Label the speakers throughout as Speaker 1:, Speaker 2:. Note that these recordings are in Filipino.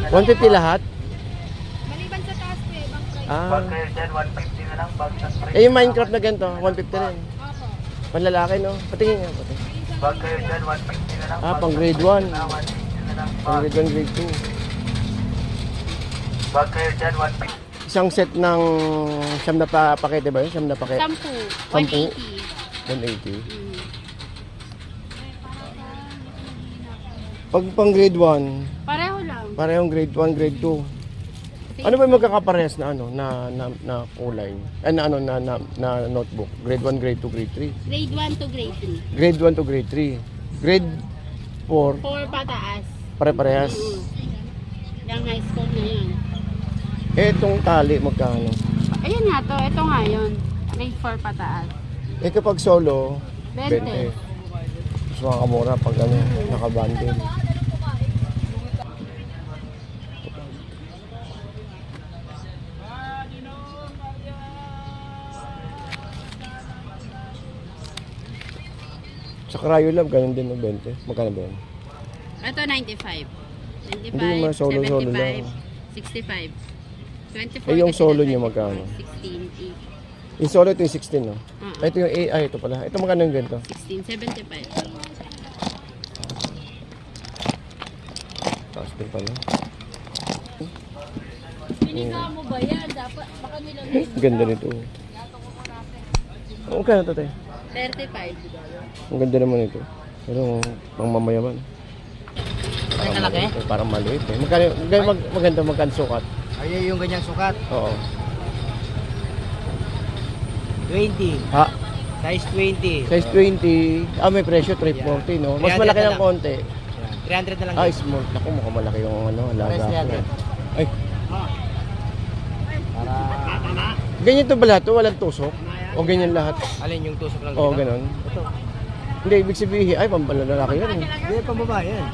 Speaker 1: 150 lahat?
Speaker 2: Maliban sa taas po, ibang price.
Speaker 1: Ah.
Speaker 3: Kayo dyan, 150 na lang. Bag ng
Speaker 1: Eh, yung Minecraft na ganito, 150 rin.
Speaker 2: Opo.
Speaker 1: Panlalaki, no? Patingin nga, pati.
Speaker 3: Bag kayo dyan, 150 na lang.
Speaker 1: Ah,
Speaker 3: Bag
Speaker 1: pang
Speaker 3: ng
Speaker 1: grade 1.
Speaker 3: 150 na lang.
Speaker 1: Pang grade 1, grade 2.
Speaker 3: Bag kayo dyan, 150.
Speaker 1: Isang set ng siyam na pakete ba yun? Siyam na pakete?
Speaker 2: 10.
Speaker 1: 10.
Speaker 2: 180.
Speaker 1: 180.
Speaker 2: Mm.
Speaker 1: Pag pang grade 1,
Speaker 2: Pareho lang.
Speaker 1: parehong grade 1, grade 2. Ano ba yung magkakaparehas na ano na kulay? Na notebook? Grade 1, grade 2, grade 3.
Speaker 2: Grade 1 to grade 3.
Speaker 1: Grade 1 to grade 3. Grade 4,
Speaker 2: 4 pataas.
Speaker 1: pare-parehas.
Speaker 2: Yung high school na yun.
Speaker 1: Eh, itong tali, magkano?
Speaker 2: Ayun nga to. Ito nga yun. Grade 4 pataas.
Speaker 1: Eh, kapag solo,
Speaker 2: 20.
Speaker 1: 20. Mas makakamura pag ano, nakabundle. Sa Cryolab, ganun din ng 20. Magkano ba yun?
Speaker 2: Ito 95. 95,
Speaker 1: Hindi yung mga solo-solo
Speaker 2: 75,
Speaker 1: lang.
Speaker 2: 65. 24
Speaker 1: Eh, yung
Speaker 2: kasi
Speaker 1: solo
Speaker 2: na
Speaker 1: niyo
Speaker 2: 25,
Speaker 1: magkano?
Speaker 2: 16, 8.
Speaker 1: Yung solo, ito yung 16, no?
Speaker 2: Oo.
Speaker 1: Ito yung A, ay, ito pala. Ito magkano yung ganito?
Speaker 2: 16, 75.
Speaker 1: Taas din pala.
Speaker 2: Piniga mo ba yan? Dapat, baka nilagay.
Speaker 1: Ganda nito. Ang kaya ito, tayo?
Speaker 2: 35.
Speaker 1: Ang ganda naman ito. Pero, pang mamayaman.
Speaker 4: Ay, kalaki?
Speaker 1: Parang maliit eh. Maganda magkano sukat?
Speaker 4: Ay, yung ganyang sukat.
Speaker 1: Oo.
Speaker 4: 20.
Speaker 1: Ha?
Speaker 4: Size 20.
Speaker 1: Size 20. Ah, may presyo 340, no? Mas
Speaker 4: 300
Speaker 1: malaki
Speaker 4: na
Speaker 1: ng
Speaker 4: lang.
Speaker 1: konti.
Speaker 4: 300 na lang.
Speaker 1: Ay, small. Naku, mukhang malaki yung ano,
Speaker 4: Pares
Speaker 1: laga.
Speaker 4: 300.
Speaker 1: Ay,
Speaker 4: Para,
Speaker 1: ganyan to ba lahat? Walang tusok? O ganyan lahat?
Speaker 4: alin yung tusok lang
Speaker 1: Oo,
Speaker 4: dito?
Speaker 1: ganun.
Speaker 4: Ito.
Speaker 1: Hindi, ibig sabihin, ay, pambalalaki yan eh.
Speaker 4: Hindi, pambaba yan.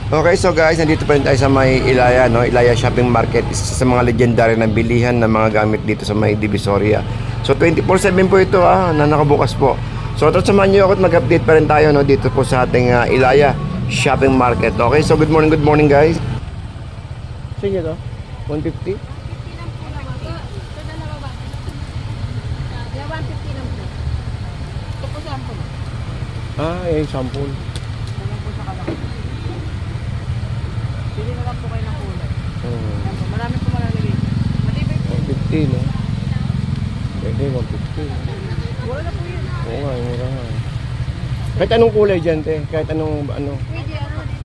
Speaker 1: Okay, so guys, nandito pa rin tayo sa may Ilaya, no? Ilaya Shopping Market, isa sa mga legendary na bilihan ng mga gamit dito sa may Divisoria. So 24/7 po ito na nakabukas po. So samahan niyo ako at mag-update pa rin tayo, no, dito po sa ating Ilaya Shopping Market. Okay, so good morning guys. Sige to, 150. Ah, yung sample.
Speaker 4: Pili na lang po kayo ng kulay.
Speaker 1: Hmm.
Speaker 4: Marami po malalagay. Malibay po.
Speaker 1: 150, no? Pwede, 150.
Speaker 4: Wala na po yun.
Speaker 1: Oo nga, mura nga. Kahit anong kulay dyan, te. Kahit anong, ano.